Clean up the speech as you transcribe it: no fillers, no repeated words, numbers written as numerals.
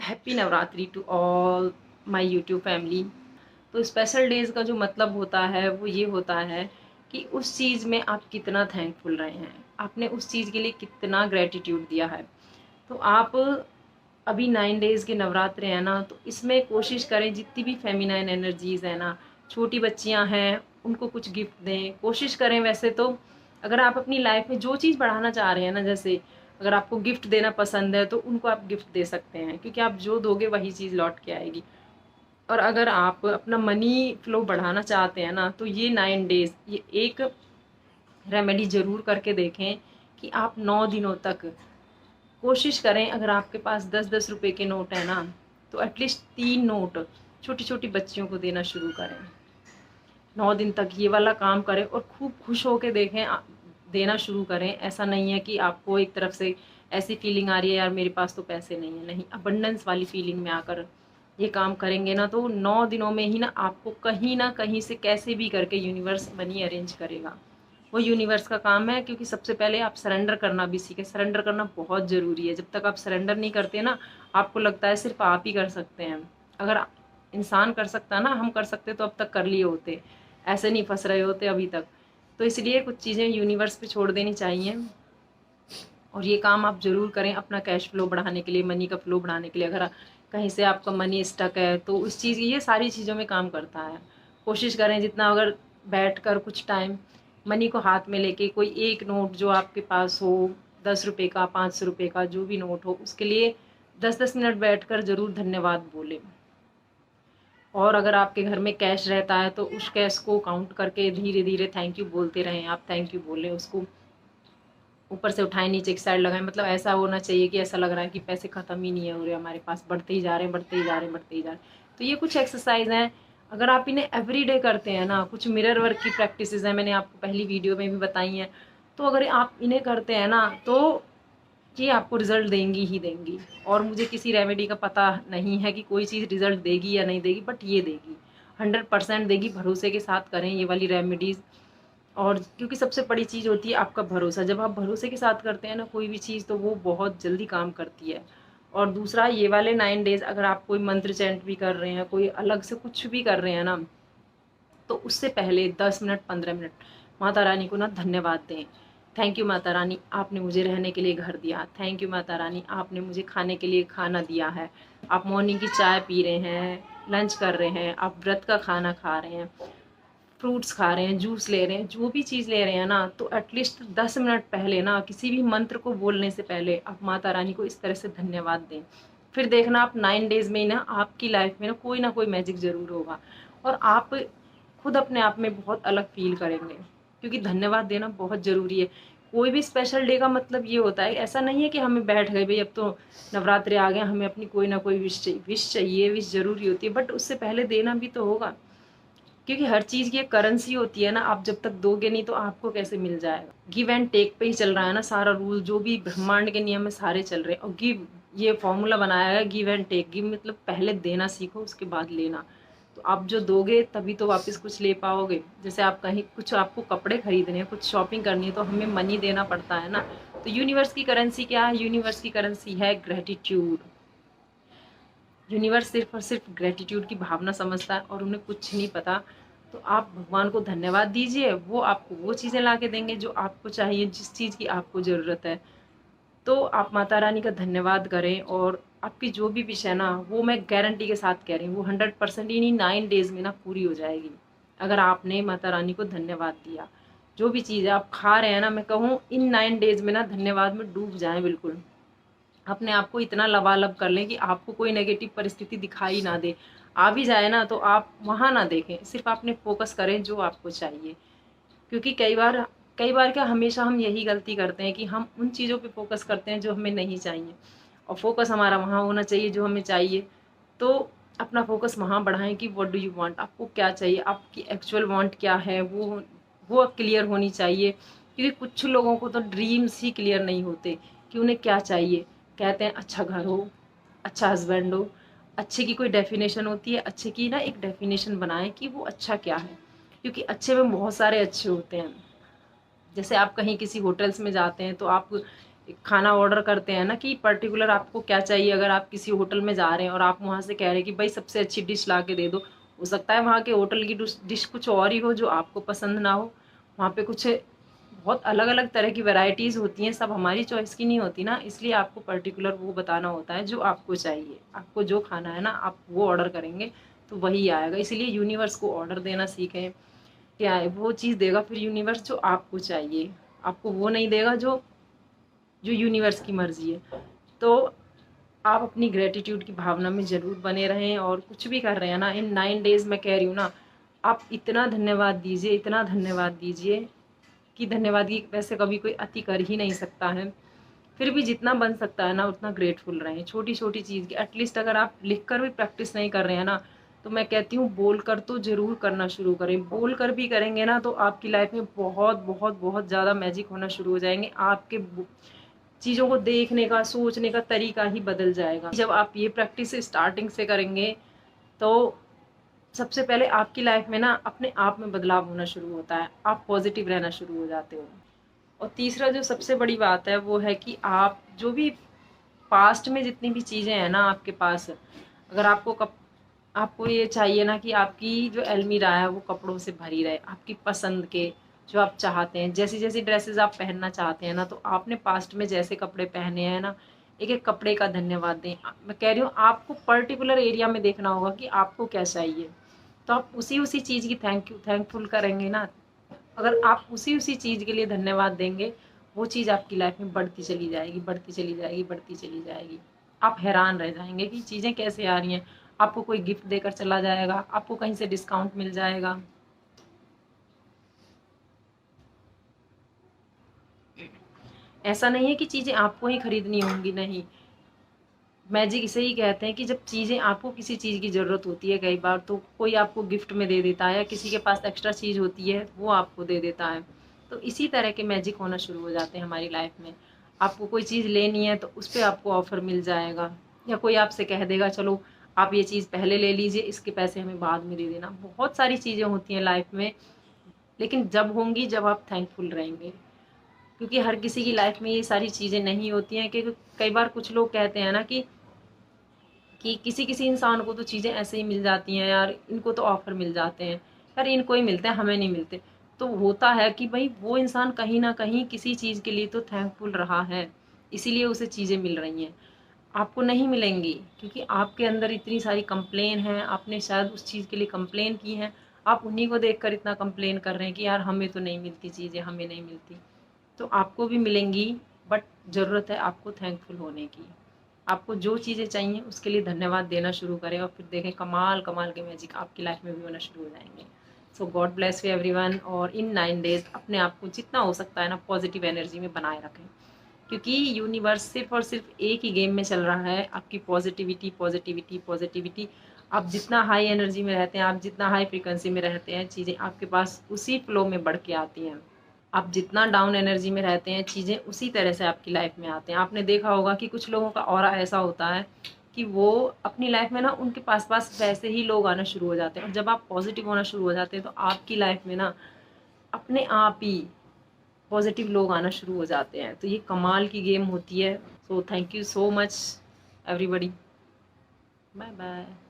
Happy Navratri to all my YouTube family. तो special days का जो मतलब होता है वो ये होता है कि उस चीज़ में आप कितना थैंकफुल रहे हैं, आपने उस चीज़ के लिए कितना ग्रेटिट्यूड दिया है। तो आप अभी 9 डेज़ के नवरात्रे हैं ना, तो इसमें कोशिश करें जितनी भी फेमिनाइन एनर्जीज़ हैं ना, छोटी बच्चियां हैं उनको कुछ गिफ्ट दें। कोशिश करें वैसे तो अगर आप अपनी लाइफ में जो चीज़ बढ़ाना चाह रहे हैं ना, जैसे अगर आपको गिफ्ट देना पसंद है तो उनको आप गिफ्ट दे सकते हैं, क्योंकि आप जो दोगे वही चीज़ लौट के आएगी। और अगर आप अपना मनी फ्लो बढ़ाना चाहते हैं ना, तो ये 9 डेज़ ये एक रेमेडी ज़रूर करके देखें कि आप 9 दिनों तक कोशिश करें। अगर आपके पास 10-10 रुपए के नोट है ना, तो एटलीस्ट 3 नोट छोटी छोटी बच्चियों को देना शुरू करें। 9 दिन तक ये वाला काम करें और खूब खुश होके देखें, देना शुरू करें। ऐसा नहीं है कि आपको एक तरफ से ऐसी फीलिंग आ रही है यार मेरे पास तो पैसे नहीं है, नहीं, अबंडेंस वाली फीलिंग में आकर ये काम करेंगे ना, तो 9 दिनों में ही ना आपको कहीं ना कहीं से कैसे भी करके यूनिवर्स मनी अरेंज करेगा। वो यूनिवर्स का काम है, क्योंकि सबसे पहले आप सरेंडर करना भी सीखें। सरेंडर करना बहुत ज़रूरी है। जब तक आप सरेंडर नहीं करते ना, आपको लगता है सिर्फ आप ही कर सकते हैं। अगर इंसान कर सकता ना, हम कर सकते तो अब तक कर लिए होते, ऐसे नहीं फंस रहे होते अभी तक। तो इसलिए कुछ चीज़ें यूनिवर्स पे छोड़ देनी चाहिए और ये काम आप ज़रूर करें अपना कैश फ्लो बढ़ाने के लिए, मनी का फ्लो बढ़ाने के लिए। अगर कहीं से आपका मनी स्टक है तो उस चीज़, ये सारी चीज़ों में काम करता है। कोशिश करें जितना, अगर बैठ कर कुछ टाइम मनी को हाथ में लेके कोई एक नोट जो आपके पास हो, 10 रुपये का, 500 रुपये का, जो भी नोट हो, उसके लिए 10-10 मिनट बैठ कर ज़रूर धन्यवाद बोलें। और अगर आपके घर में कैश रहता है तो उस कैश को काउंट करके धीरे धीरे थैंक यू बोलते रहें। आप थैंक यू बोलें, उसको ऊपर से उठाएं, नीचे की साइड लगाएं। मतलब ऐसा होना चाहिए कि ऐसा लग रहा है कि पैसे ख़त्म ही नहीं है हो रहे हमारे पास, बढ़ते ही जा रहे हैं, बढ़ते ही जा रहे हैं, बढ़ते ही जा रहे हैं। तो ये कुछ एक्सरसाइज हैं, अगर आप इन्हें एवरी डे करते हैं ना, कुछ मिरर वर्क की प्रैक्टिसेस हैं, मैंने आपको पहली वीडियो में भी बताई हैं। तो अगर आप इन्हें करते हैं ना, तो ये आपको रिजल्ट देंगी ही देंगी। और मुझे किसी रेमेडी का पता नहीं है कि कोई चीज़ रिजल्ट देगी या नहीं देगी, बट ये देगी, 100% देगी। भरोसे के साथ करें ये वाली रेमेडीज़। और क्योंकि सबसे बड़ी चीज़ होती है आपका भरोसा। जब आप भरोसे के साथ करते हैं ना कोई भी चीज़, तो वो बहुत जल्दी काम करती है। और दूसरा, ये वाले 9 डेज़ अगर आप कोई मंत्र चैंट भी कर रहे हैं, कोई अलग से कुछ भी कर रहे हैं ना, तो उससे पहले 10 मिनट, 15 मिनट माता रानी को ना धन्यवाद दें। थैंक यू माता रानी, आपने मुझे रहने के लिए घर दिया। थैंक यू माता रानी, आपने मुझे खाने के लिए खाना दिया है। आप मॉर्निंग की चाय पी रहे हैं, लंच कर रहे हैं, आप व्रत का खाना खा रहे हैं, फ्रूट्स खा रहे हैं, जूस ले रहे हैं, जो भी चीज़ ले रहे हैं ना, तो एटलीस्ट 10 मिनट पहले ना, किसी भी मंत्र को बोलने से पहले आप माता रानी को इस तरह से धन्यवाद दें। फिर देखना आप 9 डेज़ में ही ना आपकी लाइफ में ना कोई मैजिक ज़रूर होगा और आप खुद अपने आप में बहुत अलग फील करेंगे, क्योंकि धन्यवाद देना बहुत ज़रूरी है। कोई भी स्पेशल डे का मतलब ये होता है, ऐसा नहीं है कि हमें बैठ गए भाई अब तो नवरात्रे आ गए, हमें अपनी कोई ना कोई विश चाहिए। विश ज़रूरी होती है, बट उससे पहले देना भी तो होगा, क्योंकि हर चीज़ की एक करेंसी होती है ना। आप जब तक दोगे नहीं तो आपको कैसे मिल जाएगा। गिव एंड टेक पे ही चल रहा है ना सारा रूल, जो भी ब्रह्मांड के नियम में सारे चल रहे हैं। और गिव, ये फॉर्मूला बनाया है गिव एंड टेक। गिव मतलब पहले देना सीखो, उसके बाद लेना। तो आप जो दोगे तभी तो वापस कुछ ले पाओगे। जैसे आप कहीं कुछ, आपको कपड़े खरीदने हैं, कुछ शॉपिंग करनी है, तो हमें मनी देना पड़ता है ना। तो यूनिवर्स की करेंसी क्या है? यूनिवर्स की करेंसी है ग्रेटिट्यूड। यूनिवर्स सिर्फ और सिर्फ ग्रेटिट्यूड की भावना समझता है और उन्हें कुछ नहीं पता। तो आप भगवान को धन्यवाद दीजिए, वो आपको वो चीज़ें ला के देंगे जो आपको चाहिए, जिस चीज़ की आपको ज़रूरत है। तो आप माता रानी का धन्यवाद करें और आपकी जो भी विश है ना, वो मैं गारंटी के साथ कह रही हूँ, वो 100% इन्हीं 9 डेज़ में ना पूरी हो जाएगी, अगर आपने माता रानी को धन्यवाद दिया। जो भी चीज़ आप खा रहे हैं ना, मैं कहूँ इन 9 डेज़ में ना धन्यवाद में डूब जाएं बिल्कुल। अपने आप को इतना लबालब कर लें कि आपको कोई नेगेटिव परिस्थिति दिखाई ना दे। आ भी जाए ना तो आप वहाँ ना देखें, सिर्फ आपने फोकस करें जो आपको चाहिए। क्योंकि कई बार क्या, हमेशा हम यही गलती करते हैं कि हम उन चीज़ों पे फोकस करते हैं जो हमें नहीं चाहिए, और फोकस हमारा वहाँ होना चाहिए जो हमें चाहिए। तो अपना फोकस वहाँ बढ़ाएं कि व्हाट डू यू वांट, आपको क्या चाहिए, आपकी एक्चुअल वांट क्या है, वो क्लियर होनी चाहिए। क्योंकि कुछ लोगों को तो ड्रीम्स ही क्लियर नहीं होते कि उन्हें क्या चाहिए। कहते हैं अच्छा घर हो, अच्छा हस्बैंड हो। अच्छे की कोई डेफिनेशन होती है, अच्छे की ना एक डेफिनेशन बनाएं कि वो अच्छा क्या है, क्योंकि अच्छे में बहुत सारे अच्छे होते हैं। जैसे आप कहीं किसी होटल्स में जाते हैं तो आप खाना ऑर्डर करते हैं ना कि पर्टिकुलर आपको क्या चाहिए, अगर आप किसी होटल में जा रहे हैं और आप वहाँ से कह रहे हैं कि भाई सबसे अच्छी डिश ला के दे दो, हो सकता है वहाँ के होटल की डिश कुछ और ही हो जो आपको पसंद ना हो। वहाँ पे कुछ बहुत अलग अलग तरह की वैरायटीज़ होती हैं, सब हमारी चॉइस की नहीं होती ना, इसलिए आपको पर्टिकुलर वो बताना होता है जो आपको चाहिए। आपको जो खाना है ना आप वो ऑर्डर करेंगे तो वही आएगा। इसीलिए यूनिवर्स को ऑर्डर देना सीखें, क्या है वो चीज़ देगा फिर यूनिवर्स जो आपको चाहिए, आपको वो नहीं देगा जो जो यूनिवर्स की मर्जी है। तो आप अपनी ग्रेटिट्यूड की भावना में ज़रूर बने रहें, और कुछ भी कर रहे हैं ना इन 9 डेज मैं कह रही हूँ ना, आप इतना धन्यवाद दीजिए, इतना धन्यवाद दीजिए कि धन्यवाद की वैसे कभी कोई अति कर ही नहीं सकता है। फिर भी जितना बन सकता है ना उतना ग्रेटफुल रहें, छोटी छोटी चीज़ की। एटलीस्ट अगर आप लिख कर भी प्रैक्टिस नहीं कर रहे हैं ना, तो मैं कहती हूँ बोल कर तो ज़रूर करना शुरू करें। बोल कर भी करेंगे ना तो आपकी लाइफ में बहुत बहुत बहुत ज़्यादा मैजिक होना शुरू हो जाएंगे। आपके चीज़ों को देखने का सोचने का तरीका ही बदल जाएगा। जब आप ये प्रैक्टिस स्टार्टिंग से करेंगे तो सबसे पहले आपकी लाइफ में ना अपने आप में बदलाव होना शुरू होता है, आप पॉजिटिव रहना शुरू हो जाते हो। और तीसरा जो सबसे बड़ी बात है वो है कि आप जो भी पास्ट में जितनी भी चीज़ें हैं ना आपके पास, अगर आपको ये चाहिए ना कि आपकी जो अलमीरा है वो कपड़ों से भरी रहे, आपकी पसंद के जो आप चाहते हैं, जैसी जैसी ड्रेसेस आप पहनना चाहते हैं ना, तो आपने पास्ट में जैसे कपड़े पहने हैं ना, एक एक कपड़े का धन्यवाद दें। मैं कह रही हूँ आपको पर्टिकुलर एरिया में देखना होगा कि आपको क्या चाहिए, तो आप उसी उसी चीज़ की थैंकफुल करेंगे ना। अगर आप उसी उसी चीज़ के लिए धन्यवाद देंगे, वो चीज़ आपकी लाइफ में बढ़ती चली जाएगी, बढ़ती चली जाएगी, बढ़ती चली जाएगी। आप हैरान रह जाएंगे कि चीज़ें कैसे आ रही हैं। आपको कोई गिफ्ट देकर चला जाएगा, आपको कहीं से डिस्काउंट मिल जाएगा। ऐसा नहीं है कि चीज़ें आपको ही खरीदनी होंगी, नहीं। मैजिक इसे ही कहते हैं कि जब चीज़ें आपको किसी चीज़ की ज़रूरत होती है, कई बार तो कोई आपको गिफ्ट में दे देता है, या किसी के पास एक्स्ट्रा चीज़ होती है वो आपको दे देता है। तो इसी तरह के मैजिक होना शुरू हो जाते हैं हमारी लाइफ में। आपको कोई चीज़ लेनी है तो उस पर आपको ऑफ़र मिल जाएगा, या कोई आपसे कह देगा चलो आप ये चीज़ पहले ले लीजिए, इसके पैसे हमें बाद में दे देना। बहुत सारी चीज़ें होती हैं लाइफ में, लेकिन जब होंगी जब आप थैंकफुल रहेंगे। क्योंकि हर किसी की लाइफ में ये सारी चीज़ें नहीं होती हैं। क्योंकि कई बार कुछ लोग कहते हैं ना कि किसी किसी इंसान को तो चीज़ें ऐसे ही मिल जाती हैं, यार इनको तो ऑफर मिल जाते हैं, यार इनको ही मिलते हैं हमें नहीं मिलते। तो होता है कि भाई वो इंसान कहीं ना कहीं किसी चीज़ के लिए तो थैंकफुल रहा है, इसीलिए उसे चीज़ें मिल रही हैं। आपको नहीं मिलेंगी क्योंकि आपके अंदर इतनी सारी कंप्लेन है, आपने शायद उस चीज़ के लिए कंप्लेन की है, आप उन्हीं को देखकर इतना कंप्लेन कर रहे हैं कि यार हमें तो नहीं मिलती चीज़ें, हमें नहीं मिलती। तो आपको भी मिलेंगी, बट ज़रूरत है आपको थैंकफुल होने की। आपको जो चीज़ें चाहिए उसके लिए धन्यवाद देना शुरू करें, और फिर देखें कमाल कमाल के मैजिक आपकी लाइफ में भी होना शुरू हो जाएंगे। सो गॉड ब्लेस यू एवरीवन, और इन 9 डेज अपने आप को जितना हो सकता है ना पॉजिटिव एनर्जी में बनाए रखें, क्योंकि यूनिवर्स सिर्फ और सिर्फ एक ही गेम में चल रहा है, आपकी पॉजिटिविटी पॉजिटिविटी पॉजिटिविटी। आप जितना हाई एनर्जी में रहते हैं, आप जितना हाई फ्रिक्वेंसी में रहते हैं, चीज़ें आपके पास उसी फ्लो में बढ़ के आती हैं। आप जितना डाउन एनर्जी में रहते हैं, चीज़ें उसी तरह से आपकी लाइफ में आते हैं। आपने देखा होगा कि कुछ लोगों का ऑरा ऐसा होता है कि वो अपनी लाइफ में ना उनके पास पास वैसे ही लोग आना शुरू हो जाते हैं, और जब आप पॉजिटिव होना शुरू हो जाते हैं तो आपकी लाइफ में ना अपने आप ही पॉजिटिव लोग आना शुरू हो जाते हैं। तो ये कमाल की गेम होती है। So thank you so much everybody, bye bye.